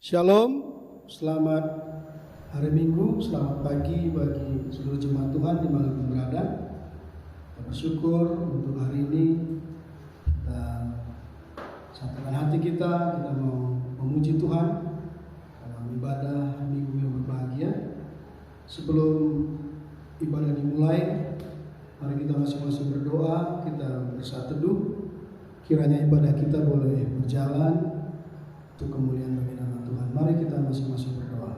Shalom, selamat hari Minggu, selamat pagi bagi seluruh jemaat Tuhan di mana pun berada. Kita bersyukur untuk hari ini kita satukan hati kita mau memuji Tuhan dalam ibadah Minggu yang berbahagia. Sebelum ibadah dimulai, mari kita masing-masing berdoa, kita bersatu teduh. Kiranya ibadah kita boleh berjalan untuk kemuliaan bagi nama Tuhan. Mari kita masing-masing berdoa.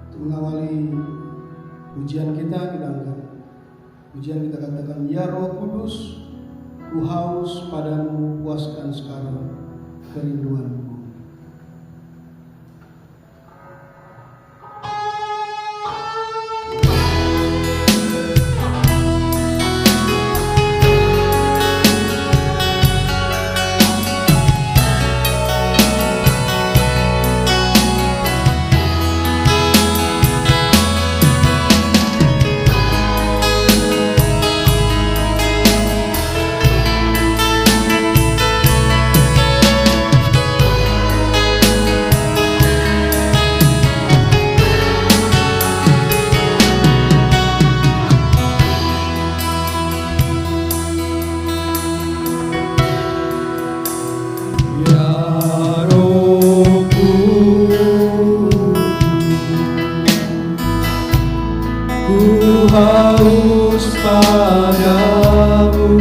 Untuk mengawali pujian kita angkat pujian, kita katakan, ya Roh Kudus, ku haus padamu, puaskan sekarang kerinduanku. Haus padamu,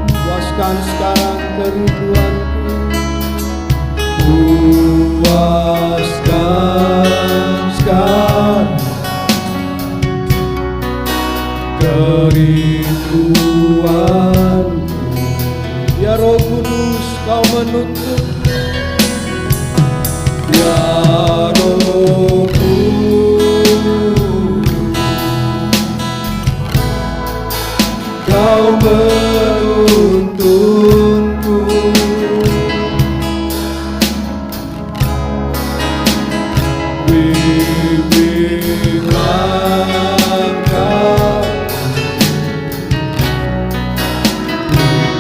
puaskan sekarang kerinduanku, puaskan sekarang kerinduanku. Ya Roh Kudus, kau menuntut, ya Roh Kau menuntunku, bimbing langkah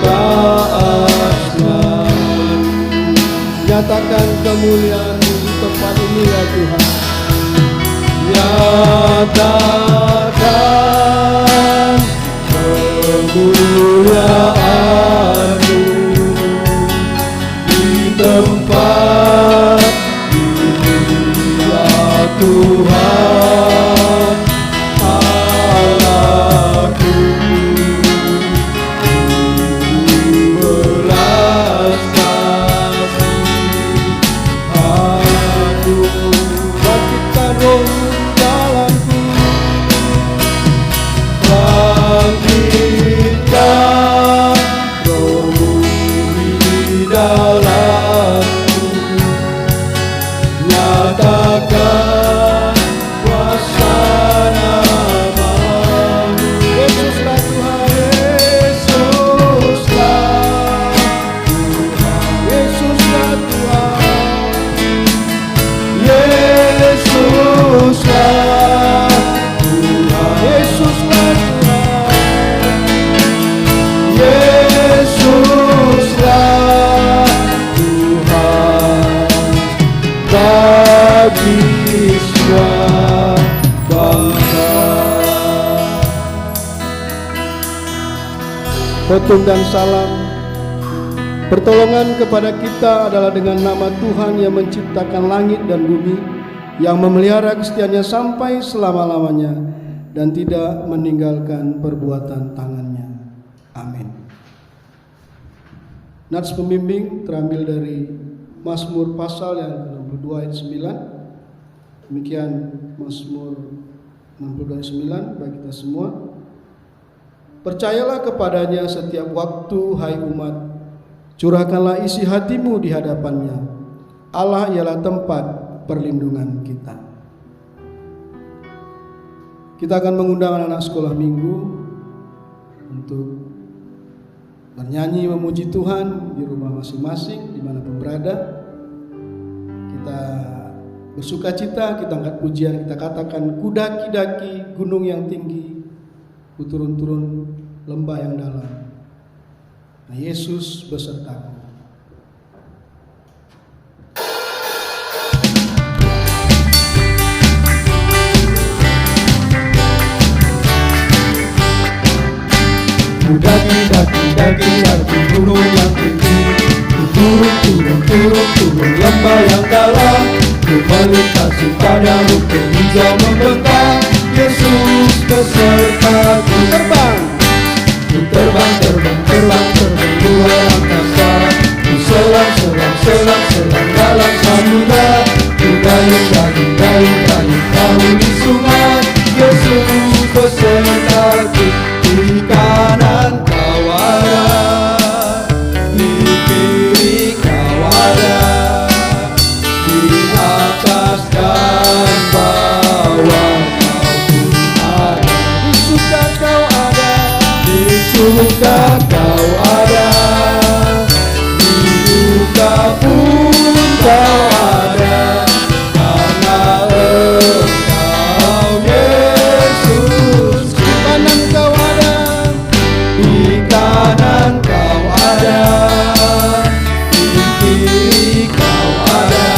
taat selalu. Nyatakan kemuliaan-Mu di tempat ini ya Tuhan. Nyatakan kemuliaan-Mu di tempat inilah Tuhan Allahku. Belas kasih aku, bangkitkan roh dalamku, bangkitkan roh-Mu di dalamku, nyatakan kuasa nama-Mu. Yesuslah Tuhan, Yesuslah Tuhan, Yesuslah Tuhan, Yesuslah Tuhan, Yesuslah Tuhan, Yesuslah Tuhan bagi semua bangsa. Khotbah dan salam. Pertolongan kepada kita adalah dengan nama Tuhan yang menciptakan langit dan bumi, yang memelihara kesetiaannya sampai selama-lamanya dan tidak meninggalkan perbuatan tangannya. Amin. Nats pembimbing terambil dari Mazmur pasal yang ke-62 ayat 9. Demikian Mazmur 62 ayat 9 bagi kita semua. Percayalah kepadanya setiap waktu, hai umat. Curahkanlah isi hatimu di hadapannya. Allah ialah tempat perlindungan kita. Kita akan mengundang anak-anak sekolah minggu untuk bernyanyi memuji Tuhan di rumah masing-masing dimanapun berada. Kita bersukacita, kita angkat pujian, kita katakan, ku daki-daki gunung yang tinggi, ku turun-turun lembah yang dalam. Nah, Yesus besertaku. Ku daki-daki gunung yang tinggi, ku turun lembah yang dalam, ku melintasi padang bukit hijau membentang. Yesus besertaku. Ku terbang luar angkasa, ku selam dalam samudra, ku dayung perahu di sungai. Yesus besertaku. Di kanan kau ada, di kiri kau ada, di atas dan bawah kau pun ada. Di suka kau ada, di suka kau ada, di duka pun kau ada, karena Engkau Yesus. Di kanan kau ada, di kanan kau ada, di kiri kau ada,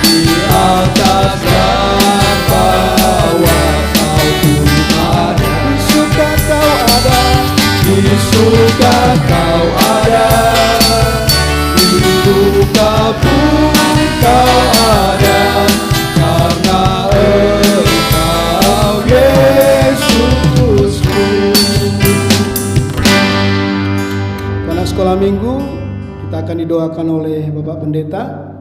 di atas dan bawah kau pun ada. Di suka kau ada, di suka kau ada, di duka pun kau ada, karena Engkau Yesusku. Pada sekolah minggu kita akan didoakan oleh Bapak Pendeta.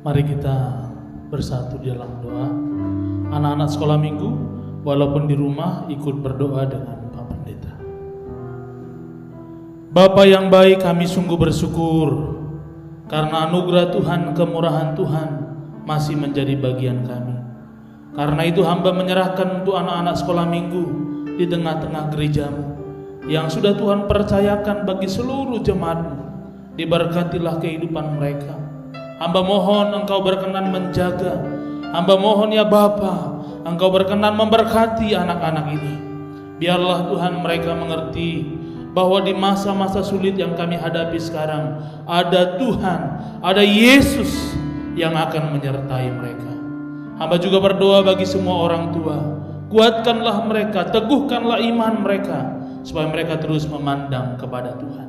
Mari kita bersatu di dalam doa. Anak-anak sekolah minggu, walaupun di rumah, ikut berdoa dengan Pak Pendeta. Bapa yang baik, kami sungguh bersyukur karena anugerah Tuhan, kemurahan Tuhan masih menjadi bagian kami. Karena itu hamba menyerahkan untuk anak-anak sekolah minggu di tengah-tengah gerejamu yang sudah Tuhan percayakan bagi seluruh jemaatmu. Diberkatilah kehidupan mereka. Hamba mohon Engkau berkenan menjaga. Hamba mohon ya Bapa, Engkau berkenan memberkati anak-anak ini. Biarlah Tuhan mereka mengerti bahwa di masa-masa sulit yang kami hadapi sekarang, ada Tuhan, ada Yesus yang akan menyertai mereka. Hamba juga berdoa bagi semua orang tua, kuatkanlah mereka, teguhkanlah iman mereka, supaya mereka terus memandang kepada Tuhan.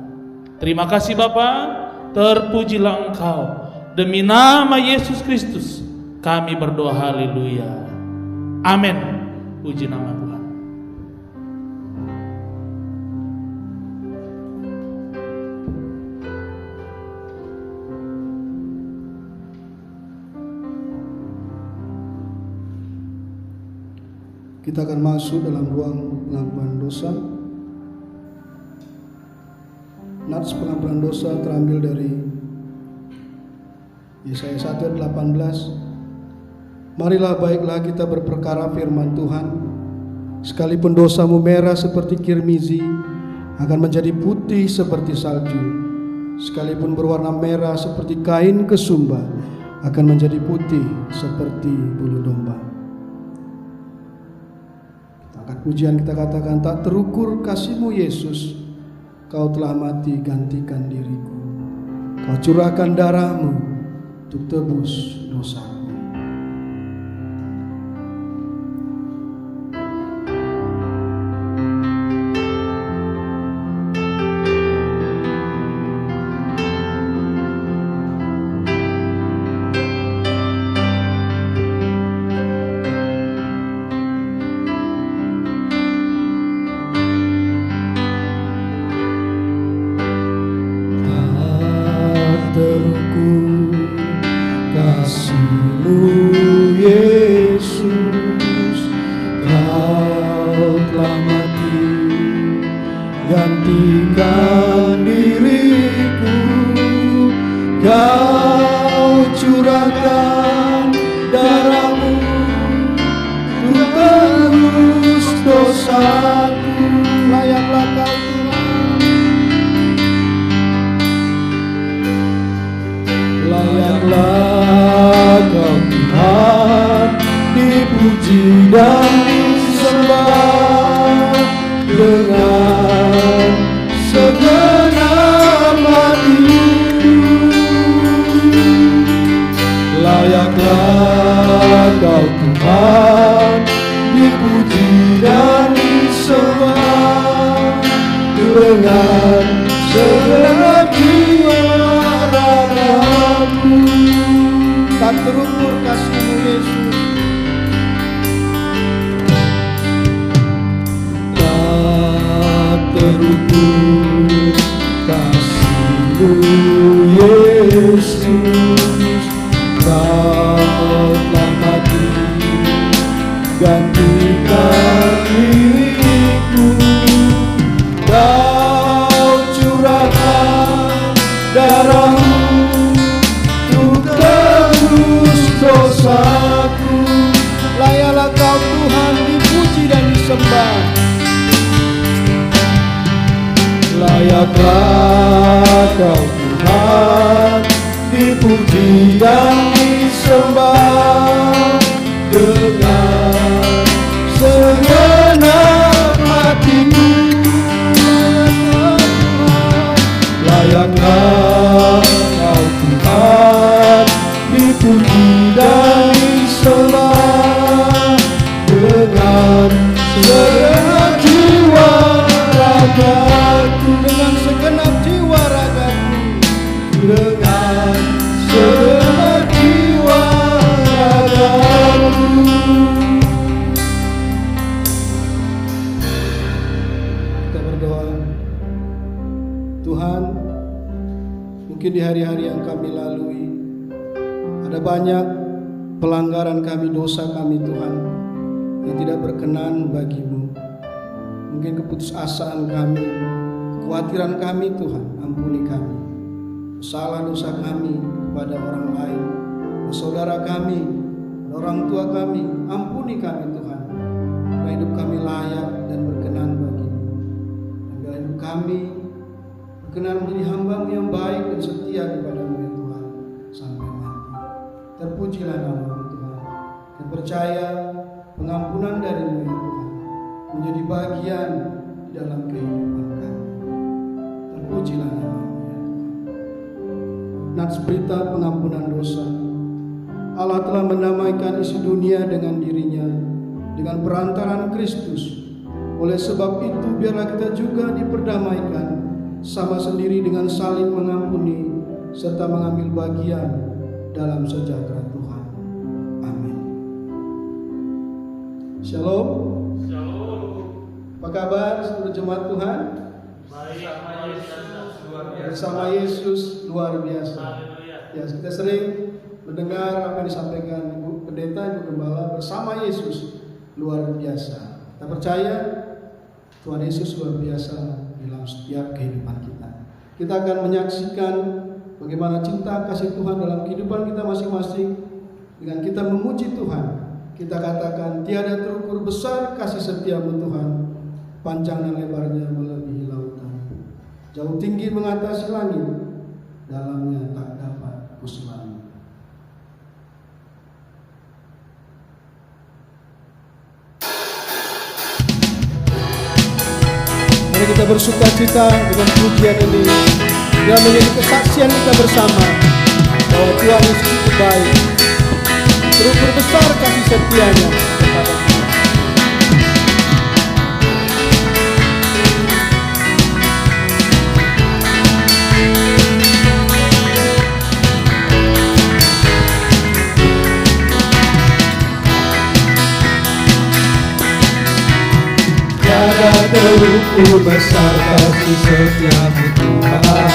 Terima kasih Bapa, terpujilah Engkau. Demi nama Yesus Kristus kami berdoa, haleluya, amin. Puji nama Tuhan. Kita akan masuk dalam ruang pengampunan dosa. Nats pengampunan dosa terambil dari Yesaya 1 ayat 18. Marilah baiklah kita berperkara firman Tuhan. Sekalipun dosamu merah seperti kirmizi, akan menjadi putih seperti salju. Sekalipun berwarna merah seperti kain kesumba, akan menjadi putih seperti bulu domba. Angkat pujian, kita katakan, tak terukur kasih-Mu Yesus, Kau telah mati gantikan diriku. Kau curahkan darah-Mu untuk tebus dosaku. Kasih-Mu Yesus, Kau telah mati gantikan diriku. Kau curahkan darah-Mu untuk tebus dosaku. dipuji dan disembah dengan segenap hati. Layaklah Kau Tuhan, dipuji dan disembah dengan segenap jiwa ragaku. Tak terukur kasih-Mu Yesus, tak terukur kasih-Mu Yesus. Kau telah mati gantikan diriku. Kau curahkan darah-Mu untuk tebus dosaku. layaklah Kau Tuhan dipuji dan disembah. Layaklah Kau Tuhan, dipuji dan disembah dengan segenap hatiku. Layaklah Kau Tuhan, dipuji dan disembah dengan segenap jiwa ragaku. Dengan segenap jiwa ragaku, Dengan segenap jiwa ragaku. kita berdoa. Tuhan, mungkin di hari-hari yang kami lalui ada banyak pelanggaran kami, dosa kami Tuhan, yang tidak berkenan bagi-Mu. Mungkin keputusasaan kami, kekhawatiran kami Tuhan, ampuni kami. Salah dosa kami kepada orang lain, saudara kami, orang tua kami, ampuni kami Tuhan. Biarlah hidup kami layak dan berkenan bagi-Mu. Dan biarlah hidup kami berkenan menjadi hamba-Mu yang baik dan setia kepada-Mu ya Tuhan, sampai mati. Terpujilah nama-Mu Tuhan. Kita percaya pengampunan dari-Mu ya Tuhan menjadi bagian di dalam kehidupan kami. Terpujilah nama-Mu ya Tuhan. Nats berita pengampunan dosa. Allah telah mendamaikan isi dunia dengan diri-Nya dengan perantaraan Kristus. Oleh sebab itu biarlah kita juga diperdamaikan sama sendiri dengan saling mengampuni serta mengambil bagian dalam sejahtera Tuhan. Amin. Shalom. Apa kabar seluruh jemaat Tuhan? Bersama Yesus luar biasa. Ya, kita sering mendengar apa yang disampaikan Ibu Pendeta, Ibu Gembala, bersama Yesus luar biasa. Kita percaya Tuhan Yesus luar biasa dalam setiap kehidupan kita. Kita akan menyaksikan bagaimana cinta kasih Tuhan dalam kehidupan kita masing-masing. Dengan kita memuji Tuhan, kita katakan tiada terukur besar kasih setia-Mu Tuhan, panjang dan lebarnya melebihi lautan, jauh tinggi mengatasi langit, dalamnya tak dapat kuselami. Mari kita bersuka cita dengan pujian ini, dan menjadi kesaksian kita bersama bahwa Tuhan Yesus itu baik, terukur besar kasih setia-Nya kepada kita. Tiada terukur besar kasih setia-Mu Tuhan,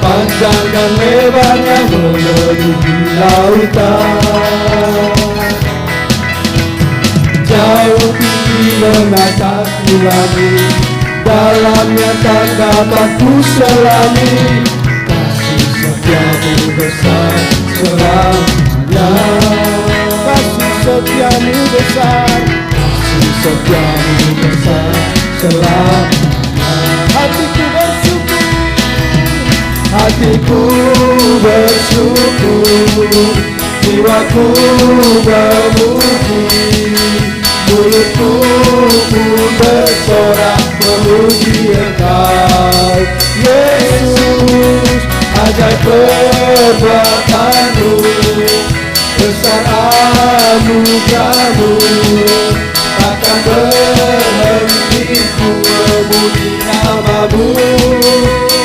panjang dan lebarnya melebihi lautan, jauh tinggi mengatasi langit, dalamnya tak dapat kuselami. Kasih setia-Mu besar selamanya, kasih setia-Mu besar, kasih setia-Mu besar selamanya. Hatiku bersyukur, hatiku bersyukur, jiwaku memuji, mulutku pun bersorak memuji Engkau. Yesus, ajaib perbuatan-Mu, besar anugerah-Mu, takkan berhenti ku memuji nama-Mu.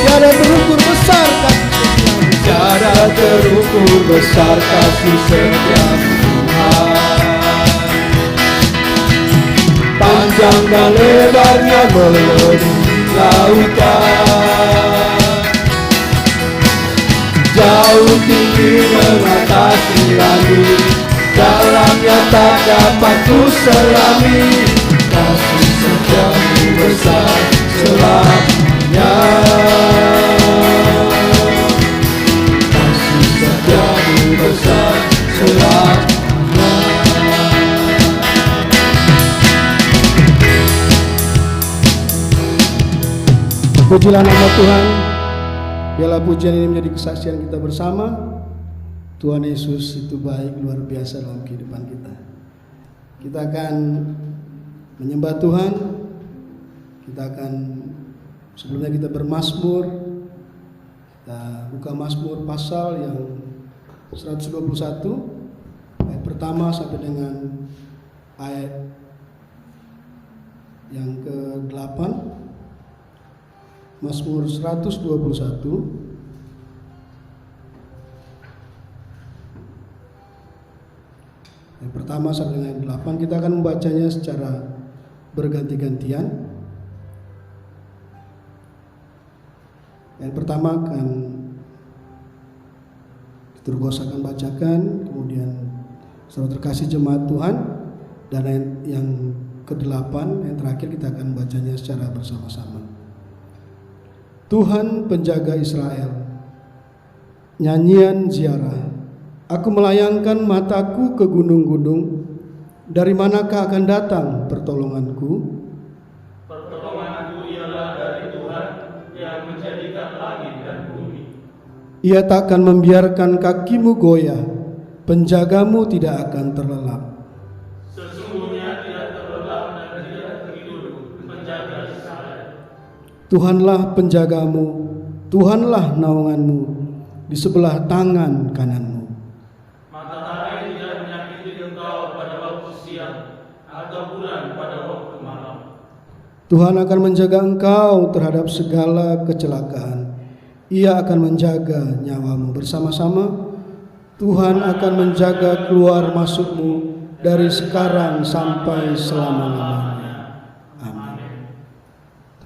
Tiada terukur besar kasih setiamu, tiada terukur besar kasih setiamu Tuhan. Panjang dan lebarnya melebihi lautan, jauh tinggi mengatasi langit, dalamnya tak dapat ku selami. Kasih setiamu besar selamanya, kasih setiamu besar selamanya. Pujilah nama Tuhan. Biarlah pujian ini menjadi kesaksian kita bersama. Tuhan Yesus itu baik, luar biasa dalam kehidupan kita. Kita akan menyembah Tuhan. Kita akan, sebelumnya kita bermazmur. Kita buka Mazmur pasal yang 121 ayat pertama sampai dengan ayat yang ke-8. Mazmur 121 yang pertama sampai dengan 8. Kita akan membacanya secara berganti-gantian. Yang pertama akan Turgos akan bacakan, kemudian saudara terkasih jemaat Tuhan, dan yang ke-8 yang terakhir kita akan membacanya secara bersama-sama. Tuhan penjaga Israel, nyanyian ziarah. Aku melayangkan mataku ke gunung-gunung, dari manakah akan datang pertolonganku? Pertolonganku ialah dari Tuhan yang menjadikan langit dan bumi. Ia takkan membiarkan kakimu goyah, penjagamu tidak akan terlelap. Sesungguhnya tidak terlelap dan tidak tertidur penjaga Israel. Tuhanlah penjagamu, Tuhanlah naunganmu, di sebelah tangan kananmu. Matahari tidak menyakiti engkau pada waktu siang, atau bulan pada waktu malam. Tuhan akan menjaga engkau terhadap segala kecelakaan. Ia akan menjaga nyawamu. Bersama-sama, Tuhan akan menjaga keluar masukmu dari sekarang sampai selama-lamanya. Amin.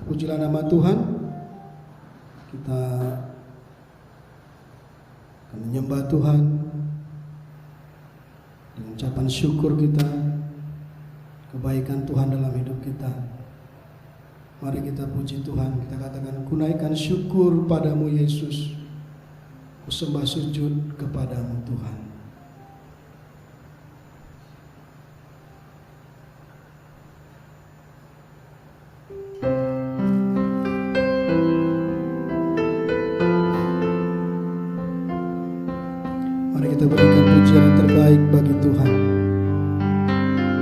Pujilah nama Tuhan. Kita akan menyembah Tuhan dengan ucapan syukur kita, kebaikan Tuhan dalam hidup kita. Mari kita puji Tuhan, kita katakan, kunaikan syukur padamu Yesus, ku sembah sujud kepadamu Tuhan. Mari kita berikan pujian yang terbaik bagi Tuhan,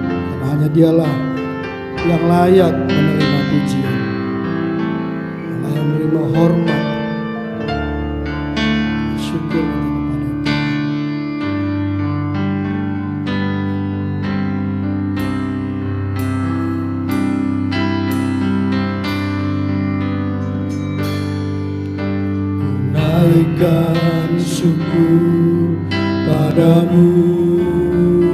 karena hanya Dialah yang layak menerima pujian, yang layak menerima hormat, syukur kita kepada Tuhan. Ku naikkan syukur padamu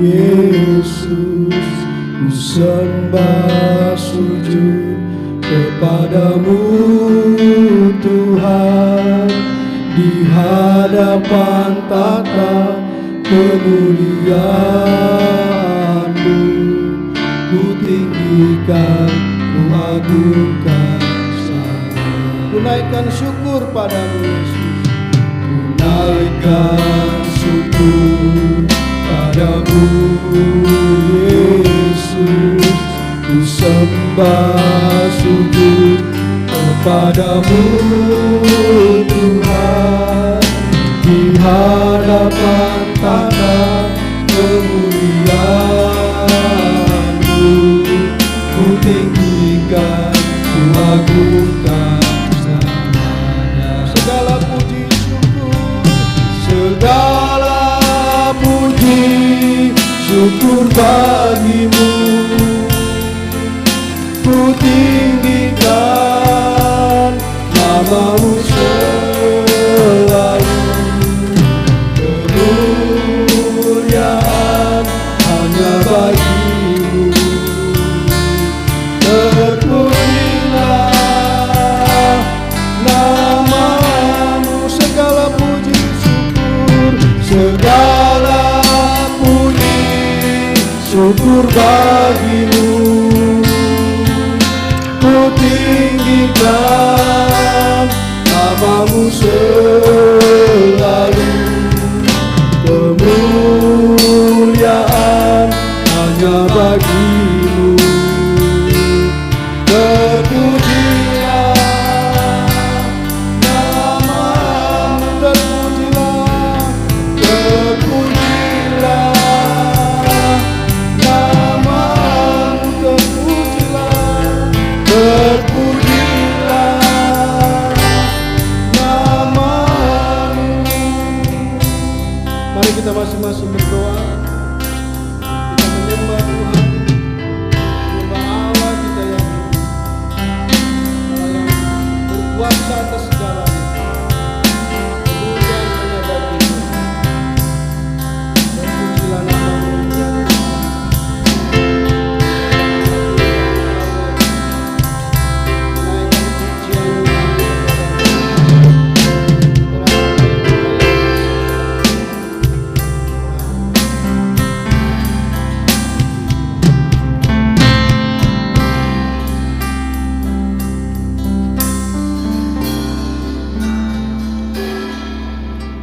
Yesus, ku sembah sujud kepadamu Tuhan, di hadapan tata kemuliaan-Mu, ku tinggikan, ku agungkan Sang. Ku naikkan syukur padamu Yesus, ku naikkan syukur padamu Yesus, ku sembah sujud kepadamu Tuhan, di hadapan tanah kemuliaan-Mu, ku tinggikan, ku agungkan selamanya. Segala puji syukur, Segala puji syukur bagi-Mu, ku tinggikan nama-Mu selalu. Kemuliaan hanya bagi-Mu, terpujilah nama-Mu. segala puji syukur, Segala puji syukur bagi-Mu, ku tinggikan nama-Mu selalu. Kemuliaan hanya bagi-Mu, terpujilah nama-Mu, terpujilah, terpujilah nama-Mu, terpujilah, terpujilah nama-Mu. mari kita masing-masing berdoa. Kita menyembah Tuhan, menyembah Allah kita yang hidup, Allah yang berkuasa atas segalanya. Kemuliaan hanya bagi-Mu. Terpujilah nama-Mu ya Tuhan. Naikkan pujian kami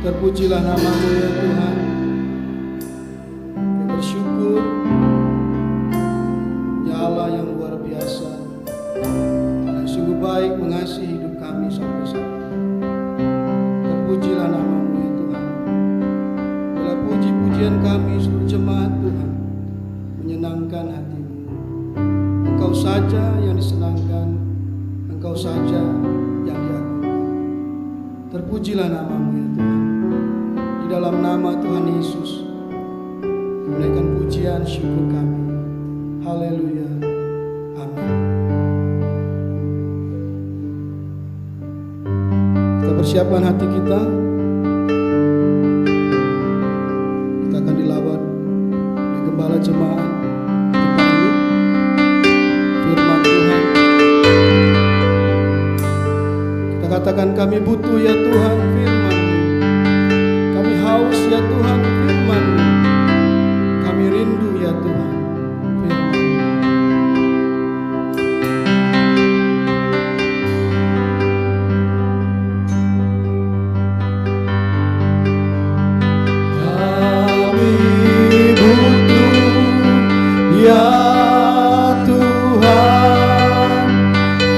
terpujilah nama-Mu ya Tuhan. Kami bersyukur ya Allah yang luar biasa, yang sungguh baik mengasihi hidup kami sampai saat ini. Terpujilah nama-Mu ya Tuhan. Bila puji-pujian kami seluruh jemaat Tuhan menyenangkan hati-Mu. Engkau saja yang disenangkan, Engkau saja yang diagungkan. Terpujilah nama-Mu ya Tuhan. Di dalam nama Tuhan Yesus, menaikkan pujian syukur kami. Haleluya. Amin. Kita persiapkan hati kita. Kita akan dilawat oleh gembala jemaat tempat ini. Firman Tuhan. Kita katakan kami butuh ya Tuhan firman-Mu. Kami haus ya Tuhan firman-Mu. Kami rindu ya Tuhan firman-Mu. Kami butuh ya Tuhan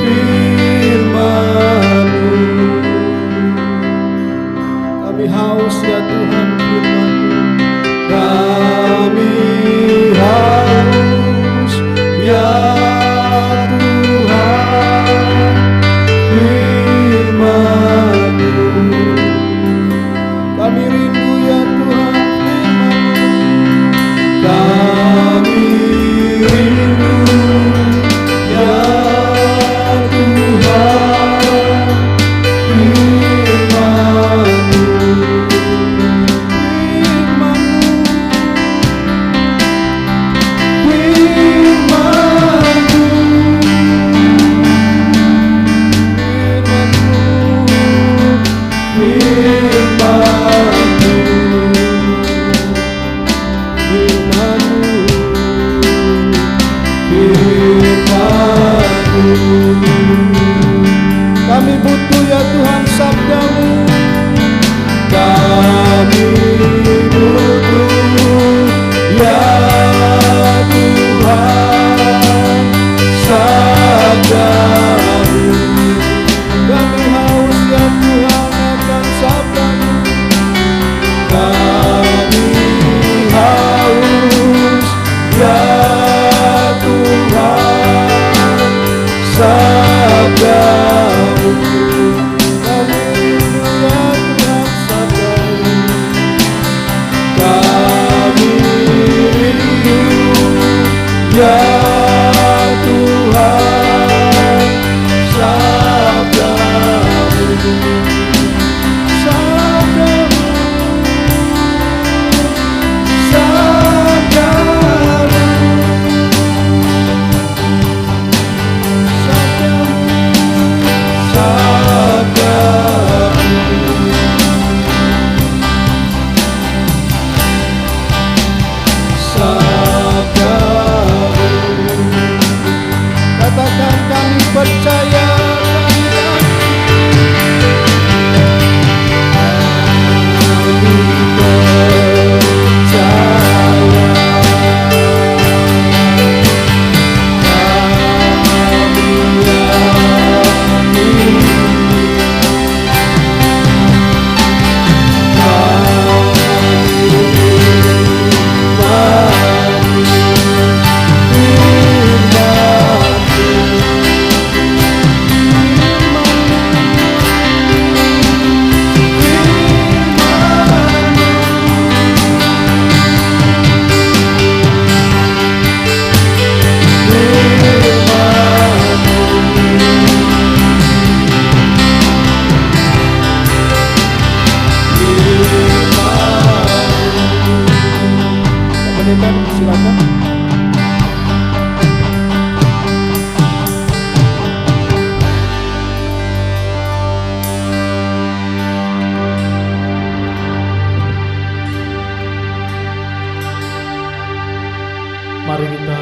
firman-Mu. Kami haus ya Tuhan firman-Mu. Kami haus ya Tuhan firman-Mu. Kami rindu ya Tuhan firman-Mu. Kami rindu ya Tuhan firman-Mu. Kami butuh ya Tuhan sabda-Mu. Kami butuh ya Tuhan sabda-Mu. Kami haus ya Tuhan akan sabda-Mu. Kami haus Pendeta, silakan. Mari kita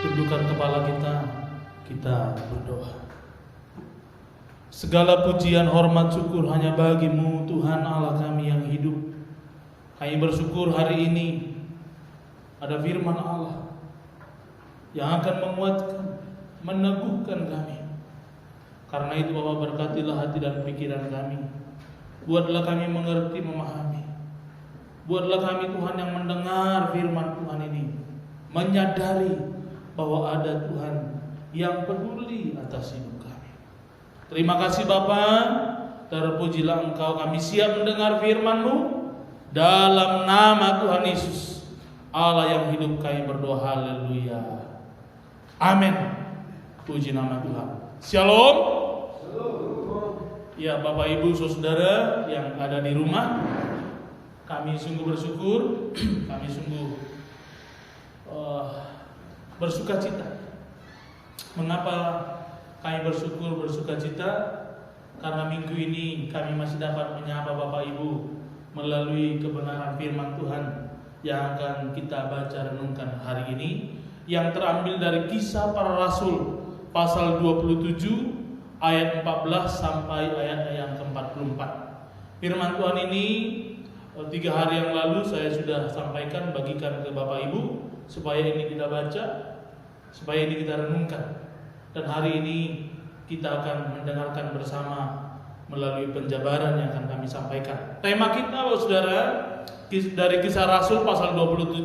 tundukkan kepala kita berdoa. Segala pujian, hormat, syukur hanya bagi-Mu Tuhan Allah kami yang hidup. Kami bersyukur hari ini ada firman Allah yang akan menguatkan, meneguhkan kami. Karena itu Bapa, berkatilah hati dan pikiran kami. Buatlah kami mengerti, memahami. Buatlah kami Tuhan yang mendengar firman Tuhan ini, menyadari bahwa ada Tuhan yang peduli atas hidup kami. Terima kasih Bapa, terpujilah Engkau. Kami siap mendengar firman-Mu. Dalam nama Tuhan Yesus Allah yang hidup kami berdoa, haleluya, amin. Puji nama Tuhan. Shalom. Ya Bapak Ibu Saudara yang ada di rumah, kami sungguh bersyukur, kami sungguh bersuka cita. Mengapa kami bersuka cita? Karena minggu ini kami masih dapat menyapa Bapak Ibu melalui kebenaran firman Tuhan yang akan kita baca renungkan hari ini, yang terambil dari Kisah Para Rasul pasal 27 ayat 14 sampai ayat yang ke-44. Firman Tuhan ini 3 hari yang lalu saya sudah sampaikan, bagikan ke Bapak Ibu supaya ini kita baca, supaya ini kita renungkan. Dan hari ini kita akan mendengarkan bersama melalui penjabaran yang akan kami sampaikan. Tema kita Bapak Saudara dari Kisah Rasul pasal 27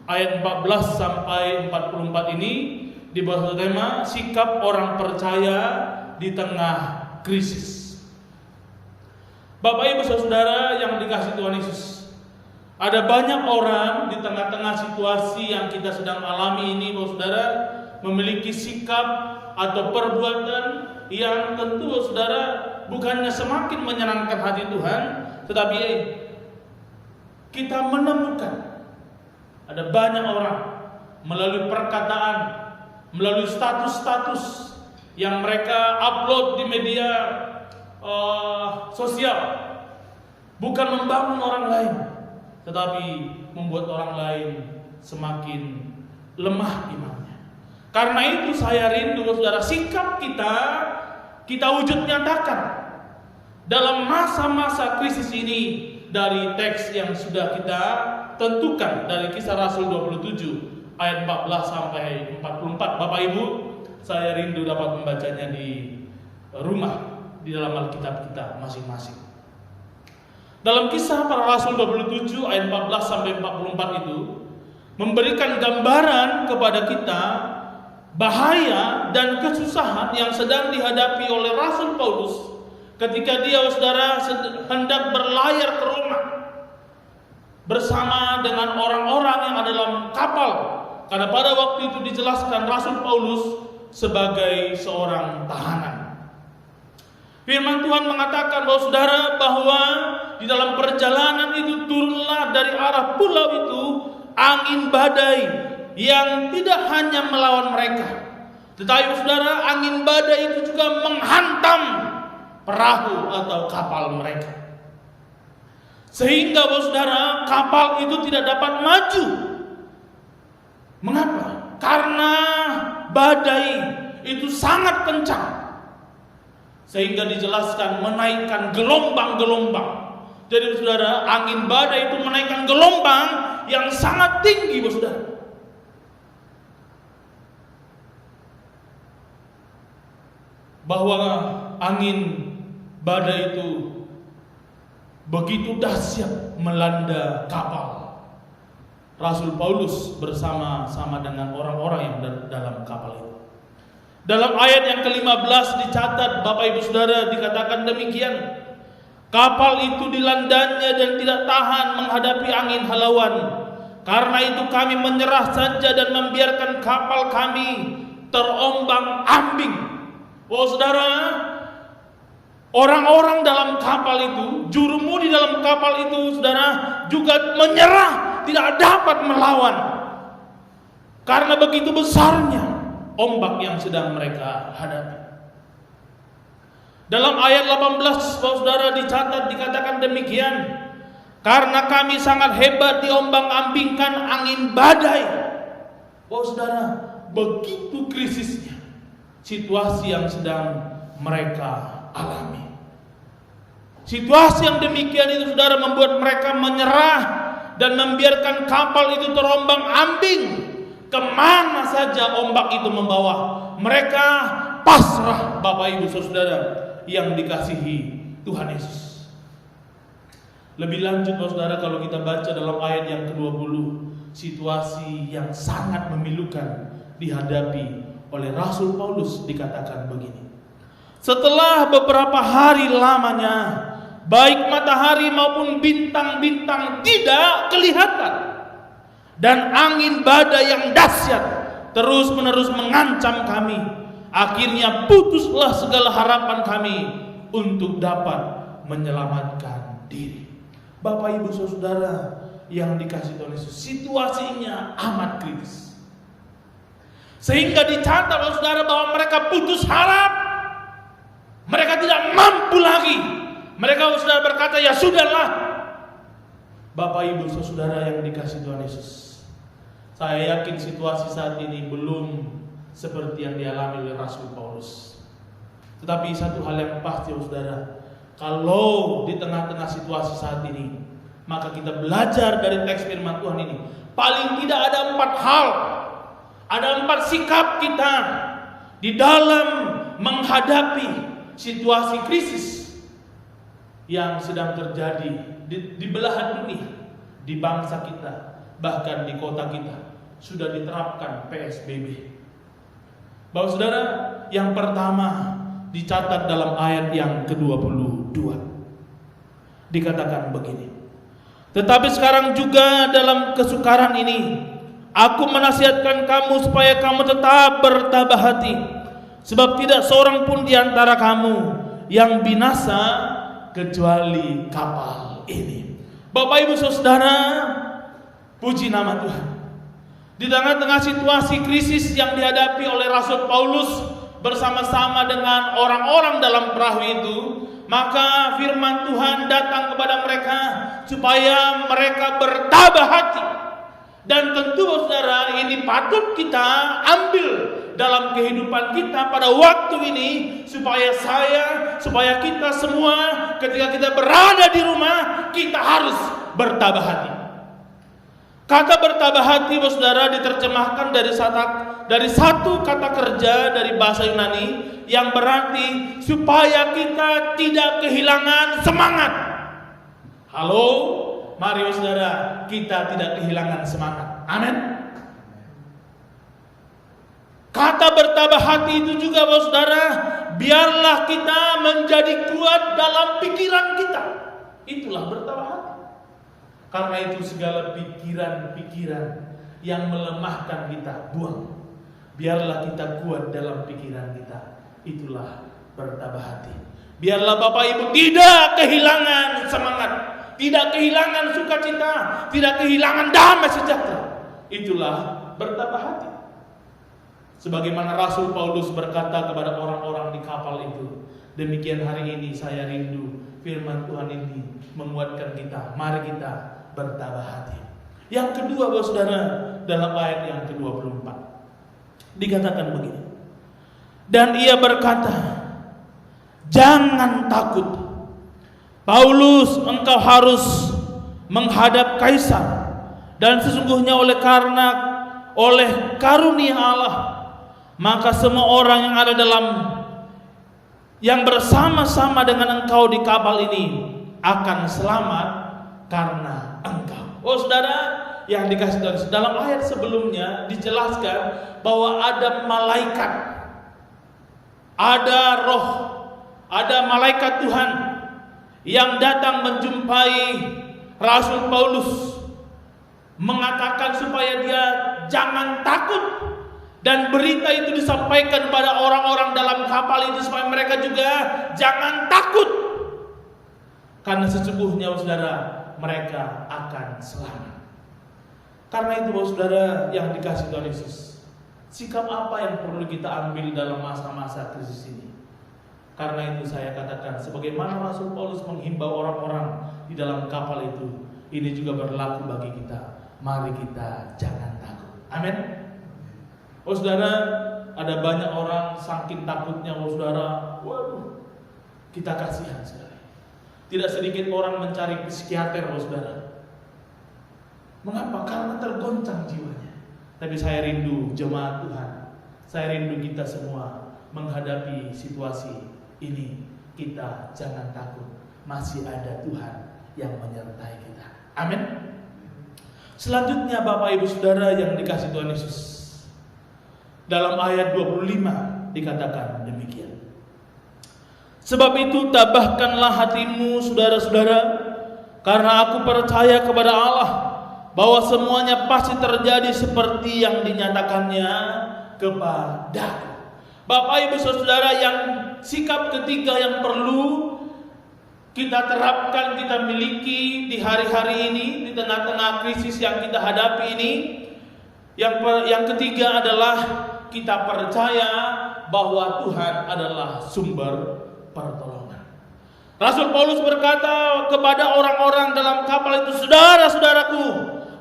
ayat 14 sampai 44 ini dibahas tema sikap orang percaya di tengah krisis. Bapak Ibu Saudara yang dikasihi Tuhan Yesus, ada banyak orang di tengah-tengah situasi yang kita sedang alami ini Bapak Saudara memiliki sikap atau perbuatan yang tentu Bapak Saudara bukannya semakin menyenangkan hati Tuhan, tetapi kita menemukan ada banyak orang melalui perkataan, melalui status-status yang mereka upload di media sosial, bukan membangun orang lain, tetapi membuat orang lain semakin lemah imannya. Karena itu saya rindu Saudara, sikap kita wujud nyatakan dalam masa-masa krisis ini dari teks yang sudah kita tentukan dari Kisah Rasul 27 ayat 14 sampai 44. Bapak Ibu, saya rindu dapat membacanya di rumah, di dalam Alkitab kita masing-masing. Dalam Kisah Para Rasul 27 ayat 14 sampai 44 itu memberikan gambaran kepada kita bahaya dan kesusahan yang sedang dihadapi oleh Rasul Paulus ketika dia Saudara hendak berlayar ke Roma bersama dengan orang-orang yang ada dalam kapal. Karena pada waktu itu dijelaskan Rasul Paulus sebagai seorang tahanan. Firman Tuhan mengatakan bahwa Saudara, bahwa di dalam perjalanan itu turunlah dari arah pulau itu angin badai yang tidak hanya melawan mereka, tetapi Saudara, angin badai itu juga menghantam perahu atau kapal mereka, sehingga Saudara, kapal itu tidak dapat maju. Mengapa? Karena badai itu sangat kencang, sehingga dijelaskan menaikkan gelombang-gelombang. Jadi Saudara, angin badai itu menaikkan gelombang yang sangat tinggi Saudara. Bahwa angin badai itu begitu dahsyat melanda kapal. Rasul Paulus bersama-sama dengan orang-orang yang dalam kapal itu. Dalam ayat yang ke-15 dicatat Bapak Ibu Saudara, dikatakan demikian: kapal itu dilandanya dan tidak tahan menghadapi angin halauan. Karena itu kami menyerah saja dan membiarkan kapal kami terombang-ambing. Oh Saudara, orang-orang dalam kapal itu, jurumudi dalam kapal itu Saudara juga menyerah tidak dapat melawan karena begitu besarnya ombak yang sedang mereka hadapi. Dalam ayat 18 saudara dicatat dikatakan demikian, karena kami sangat hebat diombang-ambingkan angin badai. Saudara, begitu krisisnya situasi yang sedang mereka alami. Situasi yang demikian itu saudara membuat mereka menyerah dan membiarkan kapal itu terombang-ambing kemana saja ombak itu membawa. Mereka pasrah, Bapak Ibu Saudara yang dikasihi Tuhan Yesus. Lebih lanjut saudara, kalau kita baca dalam ayat yang ke-20, situasi yang sangat memilukan dihadapi oleh Rasul Paulus dikatakan begini. Setelah beberapa hari lamanya, baik matahari maupun bintang-bintang tidak kelihatan, dan angin badai yang dahsyat terus-menerus mengancam kami, akhirnya putuslah segala harapan kami untuk dapat menyelamatkan diri. Bapak Ibu Saudara yang dikasihi Tuhan Yesus, situasinya amat kritis. Sehingga dicatat saudara bahwa mereka putus harap. Mereka tidak mampu lagi. Mereka saudara berkata, ya sudahlah. Bapak Ibu Saudara yang dikasihi Tuhan Yesus, saya yakin situasi saat ini belum seperti yang dialami oleh Rasul Paulus. Tetapi satu hal yang pasti saudara, kalau di tengah-tengah situasi saat ini, maka kita belajar dari teks firman Tuhan ini. Paling tidak ada 4 hal, ada 4 sikap kita di dalam menghadapi situasi krisis yang sedang terjadi di belahan dunia, di bangsa kita, bahkan di kota kita sudah diterapkan PSBB. Bapak saudara, yang pertama dicatat dalam ayat yang ke-22. Dikatakan begini. Tetapi sekarang juga dalam kesukaran ini, aku menasihatkan kamu supaya kamu tetap bertabah hati, sebab tidak seorang pun di antara kamu yang binasa kecuali kapal ini. Bapak Ibu Saudara, puji nama Tuhan. Di tengah-tengah situasi krisis yang dihadapi oleh Rasul Paulus bersama-sama dengan orang-orang dalam perahu itu, maka firman Tuhan datang kepada mereka supaya mereka bertabah hati. Dan tentu saudara, ini patut kita ambil dalam kehidupan kita pada waktu ini, supaya kita semua ketika kita berada di rumah, kita harus bertabah hati. Kata bertabah hati saudara diterjemahkan dari satu kata kerja dari bahasa Yunani yang berarti supaya kita tidak kehilangan semangat. Halo, mari saudara, kita tidak kehilangan semangat. Amin. Kata bertabah hati itu juga saudara, biarlah kita menjadi kuat dalam pikiran kita. Itulah bertabah hati. Karena itu segala pikiran-pikiran yang melemahkan kita, buang. Biarlah kita kuat dalam pikiran kita. Itulah bertabah hati. Biarlah Bapak Ibu tidak kehilangan semangat, tidak kehilangan sukacita, tidak kehilangan damai sejahtera. Itulah bertabah hati. Sebagaimana Rasul Paulus berkata kepada orang-orang di kapal itu, demikian hari ini saya rindu firman Tuhan ini menguatkan kita. Mari kita bertabah hati. Yang kedua saudara, dalam ayat yang ke-24 dikatakan begini. Dan ia berkata, jangan takut Paulus, engkau harus menghadap kaisar, dan sesungguhnya oleh karunia Allah, maka semua orang yang ada yang bersama-sama dengan engkau di kapal ini akan selamat karena engkau. Saudara yang dikasih Tuhan, dalam ayat sebelumnya dijelaskan bahwa ada malaikat, ada roh, ada malaikat Tuhan yang datang menjumpai Rasul Paulus, mengatakan supaya dia jangan takut, dan berita itu disampaikan kepada orang-orang dalam kapal itu supaya mereka juga jangan takut, karena sesungguhnya saudara mereka akan selamat. Karena itu Bapak Saudara yang dikasihi Tuhan Yesus, sikap apa yang perlu kita ambil dalam masa-masa krisis ini? Karena itu saya katakan, sebagaimana Rasul Paulus menghimbau orang-orang di dalam kapal itu, ini juga berlaku bagi kita. Mari kita jangan takut. Amin. Oh saudara, ada banyak orang saking takutnya, oh saudara, waduh, kita kasihan sekali. Tidak sedikit orang mencari psikiater, oh saudara. Mengapa? Karena tergoncang jiwanya. Tapi saya rindu jemaat Tuhan, saya rindu kita semua menghadapi situasi ini. Kita jangan takut, masih ada Tuhan yang menyertai kita. Amin. Selanjutnya Bapak Ibu Saudara yang dikasihi Tuhan Yesus, dalam ayat 25 dikatakan demikian. Sebab itu tabahkanlah hatimu saudara-saudara, karena aku percaya kepada Allah bahwa semuanya pasti terjadi seperti yang dinyatakannya kepadaku. Bapak Ibu Saudara, yang sikap ketiga yang perlu kita terapkan, kita miliki di hari-hari ini, di tengah-tengah krisis yang kita hadapi ini, yang ketiga adalah kita percaya bahwa Tuhan adalah sumber pertolongan. Rasul Paulus berkata kepada orang-orang dalam kapal itu, saudara-saudaraku,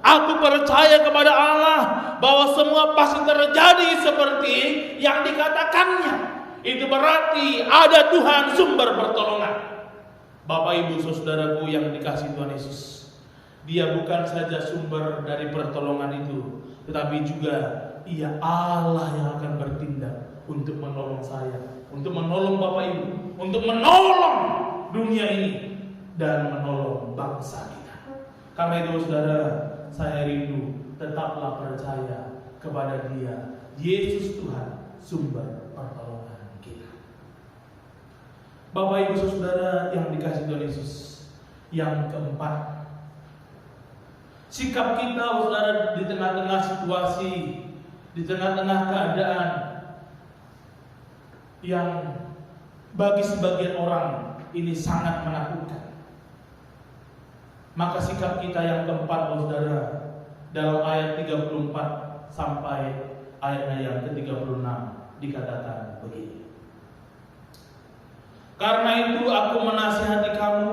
aku percaya kepada Allah bahwa semua pasti terjadi seperti yang dikatakannya. Itu berarti ada Tuhan sumber pertolongan. Bapak Ibu Saudaraku yang dikasihi Tuhan Yesus, Dia bukan saja sumber dari pertolongan itu, tetapi juga Ia Allah yang akan bertindak untuk menolong saya, untuk menolong Bapak Ibu, untuk menolong dunia ini, dan menolong bangsa kita. Karena itu saudara, saya rindu tetaplah percaya kepada Dia, Yesus Tuhan, sumber pertolongan kita. Bapak Ibu Saudara yang dikasihi Tuhan Yesus, yang keempat, sikap kita saudara di tengah-tengah situasi, di tengah-tengah keadaan yang bagi sebagian orang ini sangat menakutkan. Maka sikap kita yang keempat saudara, dalam ayat 34 sampai ayatnya yang ke-36 dikatakan begini. Karena itu aku menasihati kamu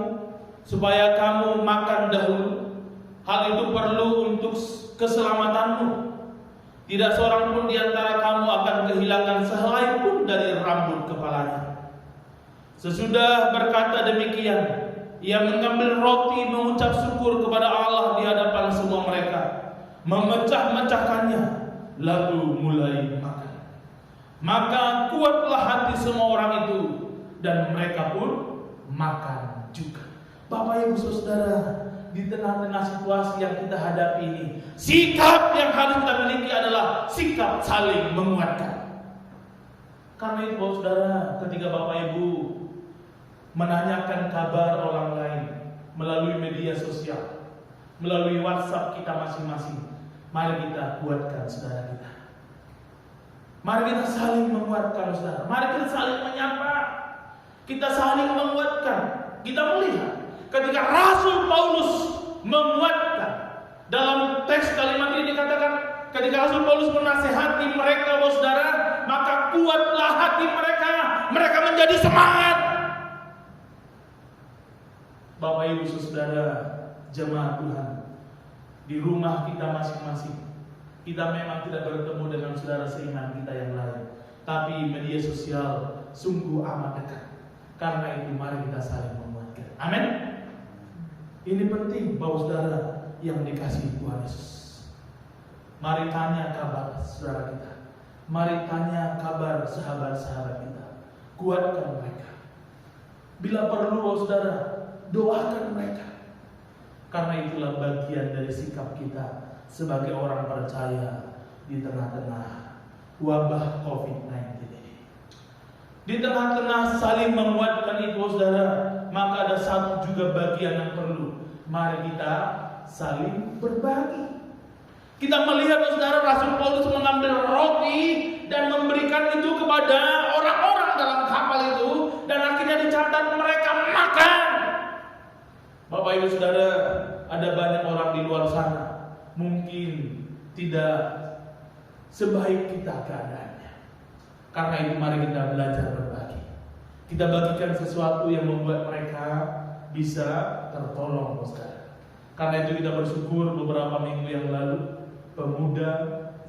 supaya kamu makan dahulu. Hal itu perlu untuk keselamatanmu. Tidak seorang pun di antara kamu akan kehilangan sehelai pun dari rambut kepalanya. Sesudah berkata demikian, ia mengambil roti, mengucap syukur kepada Allah di hadapan semua mereka, memecah-mecahkannya, lalu mulai makan. Maka kuatlah hati semua orang itu, dan mereka pun makan juga. Bapak Ibu Saudara, di tengah-tengah situasi yang kita hadapi ini, sikap yang harus kita miliki adalah sikap saling menguatkan. Karena itu saudara, ketika Bapak Ibu menanyakan kabar orang lain melalui media sosial, melalui WhatsApp kita masing-masing, mari kita kuatkan saudara kita. Mari kita saling menguatkan saudara. Mari kita saling menyapa. Kita saling menguatkan. Kita melihat ketika Rasul Paulus menguatkan, dalam teks kalimat ini dikatakan, ketika Rasul Paulus menasihati mereka, saudara, maka kuatlah hati mereka. Mereka menjadi semangat. Bapak Ibu Saudara, jemaat Tuhan, di rumah kita masing-masing, kita memang tidak bertemu dengan saudara seiman kita yang lain, tapi media sosial sungguh amat dekat. Karena itu mari kita saling menguatkan. Amin. Ini penting Bapak Saudara yang dikasihi Tuhan Yesus. Mari tanya kabar saudara kita. Mari tanya kabar sahabat-sahabat kita. Kuatkan mereka. Bila perlu saudara, doakan mereka. Karena itulah bagian dari sikap kita sebagai orang percaya di tengah-tengah wabah COVID-19 ini. Di tengah-tengah saling menguatkan itu saudara, maka ada satu juga bagian yang perlu. Mari kita saling berbagi. Kita melihat saudara, Rasul Paulus mengambil roti dan memberikan itu kepada orang-orang dalam kapal itu, dan akhirnya dicatat mereka makan. Bapak Ibu Saudara, ada banyak orang di luar sana mungkin tidak sebaik kita keadaannya. Karena itu mari kita belajar berbagi. Kita bagikan sesuatu yang membuat mereka bisa tertolong, saudara. Karena itu kita bersyukur beberapa minggu yang lalu pemuda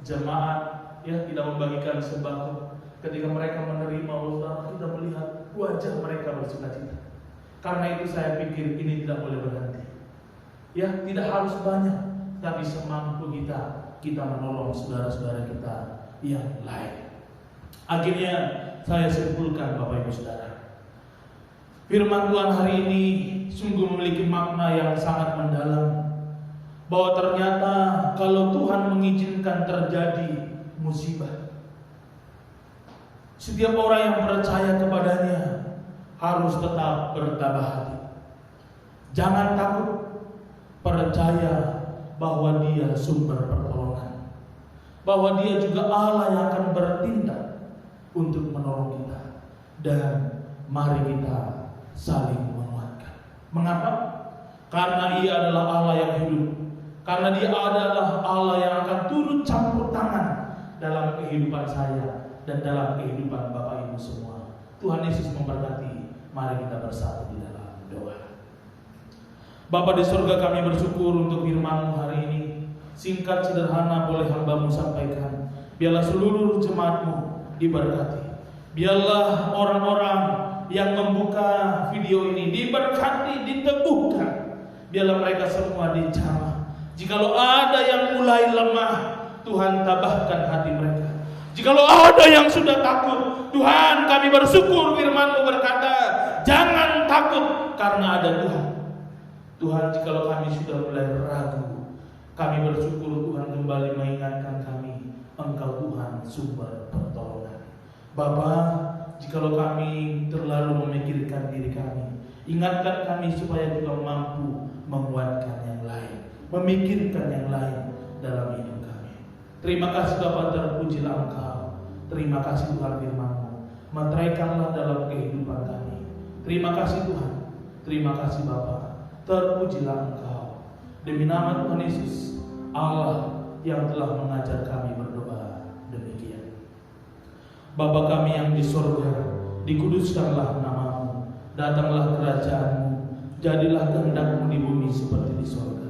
jemaat kita membagikan sembako. Ketika mereka menerima, saudara, kita melihat wajah mereka bersukacita. Karena itu saya pikir ini tidak boleh berhenti. Tidak harus banyak, tapi semampu kita menolong saudara-saudara kita yang lain. Akhirnya saya simpulkan, Bapak Ibu Saudara, firman Tuhan hari ini sungguh memiliki makna yang sangat mendalam, bahwa ternyata kalau Tuhan mengizinkan terjadi musibah, setiap orang yang percaya kepadanya harus tetap bertabah hati. Jangan takut, percaya bahwa Dia sumber pertolongan, bahwa Dia juga Allah yang akan bertindak untuk menolong kita. Dan mari kita saling menguatkan. Mengapa? Karena Ia adalah Allah yang hidup. Karena Dia adalah Allah yang akan turut campur tangan dalam kehidupan saya dan dalam kehidupan Bapak Ibu semua. Tuhan Yesus memberkati. Mari kita bersatu di dalam doa. Bapa di surga, kami bersyukur untuk firman-Mu hari ini. Singkat sederhana boleh hamba-Mu sampaikan. Biarlah seluruh jemaat-Mu diberkati. Biarlah orang-orang yang membuka video ini diberkati, diteguhkan. Biarlah mereka semua dijamah. Jikalau ada yang mulai lemah, Tuhan tabahkan hati mereka. Jikalau ada yang sudah takut, Tuhan, kami bersyukur firman-Mu berkata, jangan takut karena ada Tuhan. Tuhan, jikalau kami sudah mulai ragu, kami bersyukur Tuhan kembali mengingatkan kami, Engkau Tuhan sumber pertolongan. Bapa, jikalau kami terlalu memikirkan diri kami, ingatkan kami supaya juga mampu menguatkan yang lain, memikirkan yang lain dalam hidup kami. Terima kasih Bapa, terpujilah Engkau. Terima kasih Tuhan firman-Mu, meteraikanlah dalam kehidupan kami. Terima kasih Tuhan. Terima kasih Bapa. Terpujilah Engkau. Demi nama Tuhan Yesus, Allah yang telah mengajar kami berdoa demikian. Bapa kami yang di surga, dikuduskanlah nama-Mu, datanglah kerajaan-Mu, jadilah kehendak-Mu di bumi seperti di surga.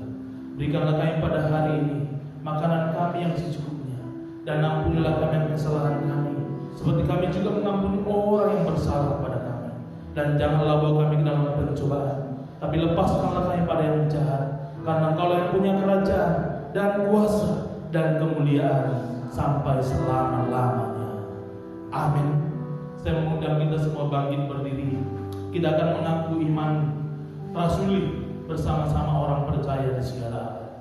Berikanlah kami pada hari ini makanan kami yang secukupnya, dan ampunilah kami kesalahan kami, seperti kami juga mengampuni orang yang bersalah pada kami. Dan janganlah bawa kami ke dalam pencobaan, tapi lepaskanlah kami pada yang jahat, karena Engkau yang punya kerajaan dan kuasa dan kemuliaan sampai selama-lamanya. Amin. Saya mengundang kita semua bangkit berdiri. Kita akan mengaku iman rasuli bersama-sama orang percaya di segala abad.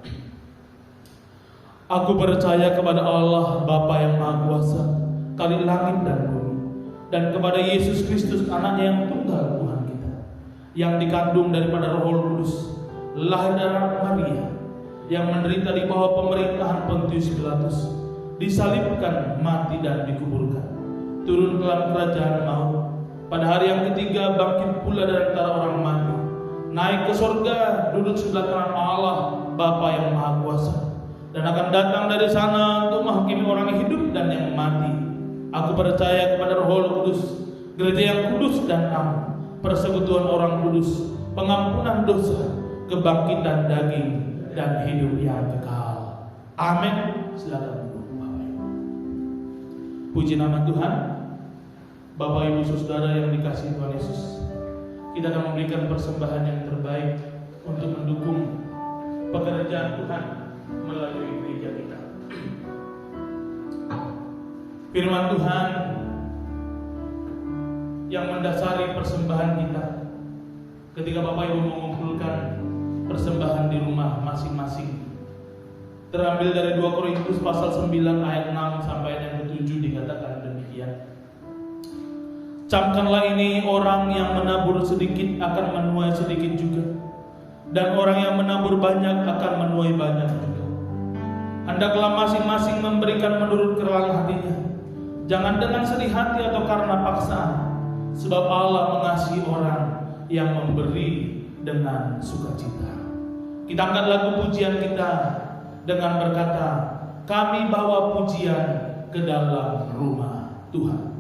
Aku percaya kepada Allah Bapa yang Maha Kuasa, Kali langit dan bumi, dan kepada Yesus Kristus anaknya yang tunggal Tuhan kita, yang dikandung daripada Roh Kudus, lahir dari Maria, yang menderita di bawah pemerintahan Pontius Pilatus, disalibkan, mati dan dikuburkan, turun ke dalam kerajaan maut, pada hari yang ketiga bangkit pula dari antara orang mati, naik ke surga, duduk sebelah kanan Allah Bapa yang Maha Kuasa, dan akan datang dari sana untuk menghakimi orang hidup dan yang mati. Aku percaya kepada Roh Kudus, gereja yang kudus dan am, persekutuan orang kudus, pengampunan dosa, kebangkitan daging, dan hidup yang kekal. Amin. Silakan duduk Bapak Ibu. Puji nama Tuhan. Bapak Ibu Saudara yang dikasihi Tuhan Yesus, kita akan memberikan persembahan yang terbaik untuk mendukung pekerjaan Tuhan melalui gereja kita. Firman Tuhan yang mendasari persembahan kita ketika Bapak Ibu mengumpulkan persembahan di rumah masing-masing terambil dari 2 Korintus pasal 9 ayat 6 sampai ayat 7 dikatakan demikian. Camkanlah ini, orang yang menabur sedikit akan menuai sedikit juga, dan orang yang menabur banyak akan menuai banyak juga. Hendaklah masing-masing memberikan menurut kerelaan hatinya, jangan dengan sedih hati atau karena paksaan, sebab Allah mengasihi orang yang memberi dengan sukacita. Kita angkat lagu pujian kita dengan berkata, kami bawa pujian ke dalam rumah Tuhan.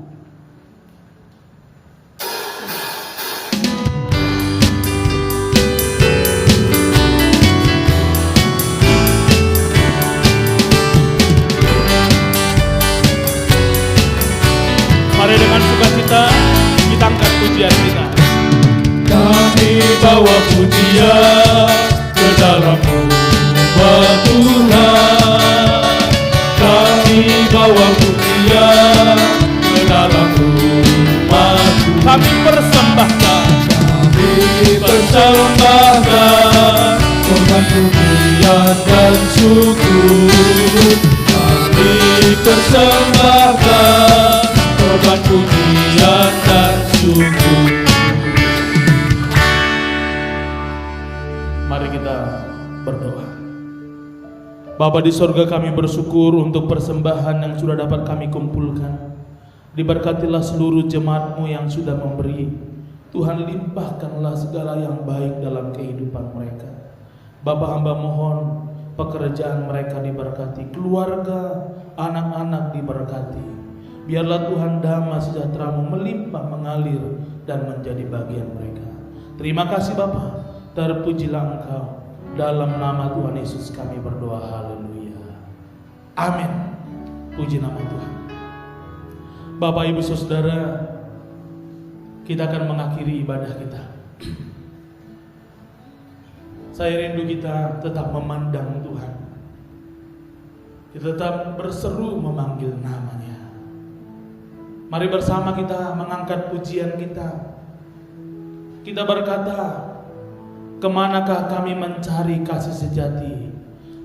Mari dengan sukacita kita angkat pujian kita. Kami bawa pujian ke dalam rumah Tuhan. Kami bawa pujian ke dalam rumah Tuhan. Kami persembahkan, korban pujian dan syukur. Kami persembahkan korban pujian dan syukur. mari kita berdoa. Bapa di sorga, kami bersyukur untuk persembahan yang sudah dapat kami kumpulkan. Diberkatilah seluruh jemaat-Mu yang sudah memberi. Tuhan, limpahkanlah segala yang baik dalam kehidupan mereka. Bapa, hamba mohon pekerjaan mereka diberkati, keluarga, anak-anak diberkati. Biarlah Tuhan damai sejahtera-Mu melimpah, mengalir dan menjadi bagian mereka. Terima kasih Bapa, terpujilah Engkau. Dalam nama Tuhan Yesus kami berdoa, haleluya, amin. Puji nama Tuhan. Bapak, Ibu, Saudara, kita akan mengakhiri ibadah kita. Saya rindu kita tetap memandang Tuhan, kita tetap berseru memanggil namanya. Mari bersama kita mengangkat pujian kita. Kita berkata, kemanakah kami mencari kasih sejati?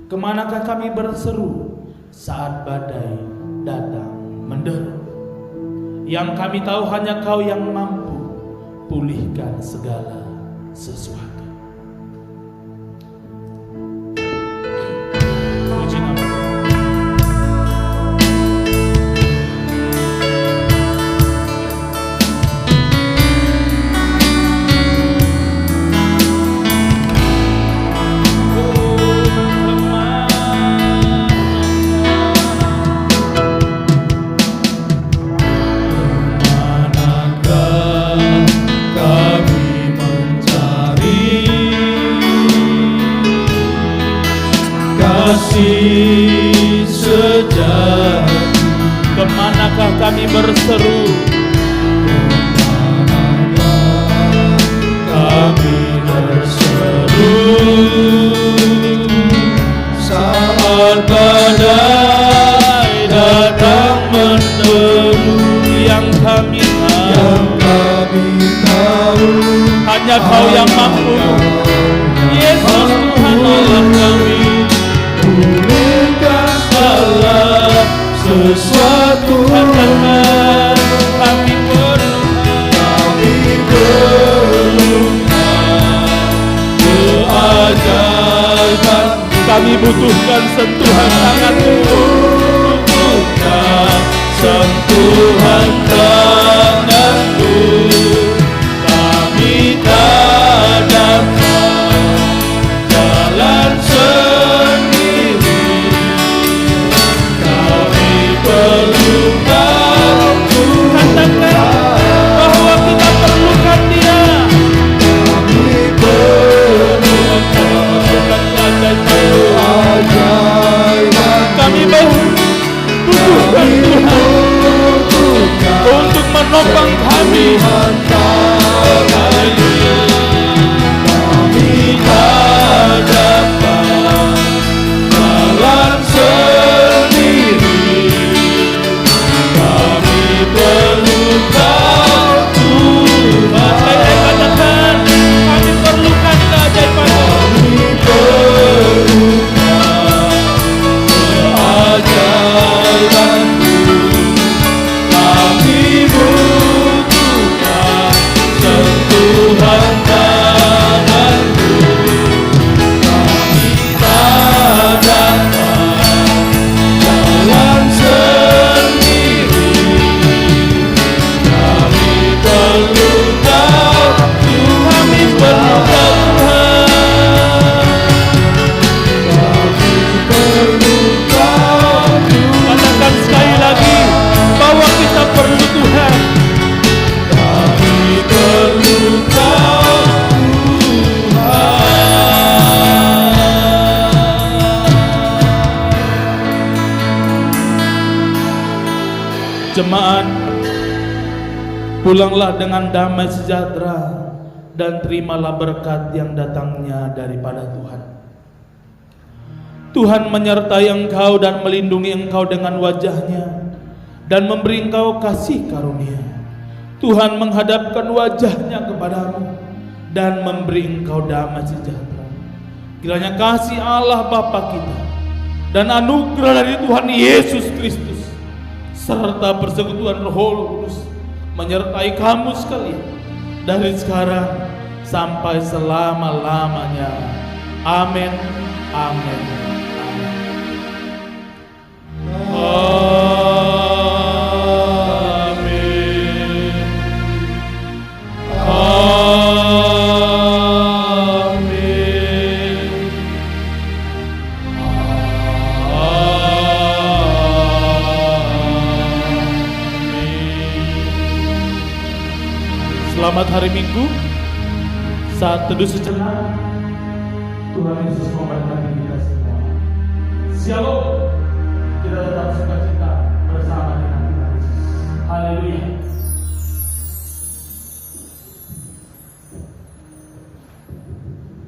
Kemanakah kami berseru saat badai datang menderu? Yang kami tahu hanya Kau yang mampu pulihkan segala sesuatu. Puji nama Tuhan. Kasih sejati, kemanakah kami berseru? Kami berseru saat badai datang menderu. Yang kami tahu hanya Kau yang mampu. Yesus Tuhan Allah kami, pulihkan segala sesuatu. katakan kami perlukan keajaiban. kami butuhkan sentuhan tangan-Mu, Bukan sentuhan tangan-Mu, kami tak dapat jalan sendiri. Kami perlu Kau, katakan bahwa kita perlukan Dia. kami perlu keajaiban. Kami butuhkan Tuhan untuk menopang kami. Haleluya. Kami tak dapat jalan sendiri. Kami perlu Kau, Tuhan. Saya katakan kami perlukan keajaiban-Mu. Kami perlu keajaiban-Mu. Kami butuhkan Jemaat, pulanglah dengan damai sejahtera dan terimalah berkat yang datangnya daripada Tuhan. Tuhan menyertai engkau dan melindungi engkau dengan wajah-Nya dan memberi engkau kasih karunia. Tuhan menghadapkan wajah-Nya kepadamu dan memberi engkau damai sejahtera. Kiranya kasih Allah Bapa kita dan anugerah dari Tuhan Yesus Kristus serta persekutuan Roh Kudus menyertai kamu sekalian dari sekarang sampai selama-lamanya. Amin. Amin. Selamat hari Minggu. Saat teduh sejenak, Tuhan Yesus memberkati kita semua. Shalom.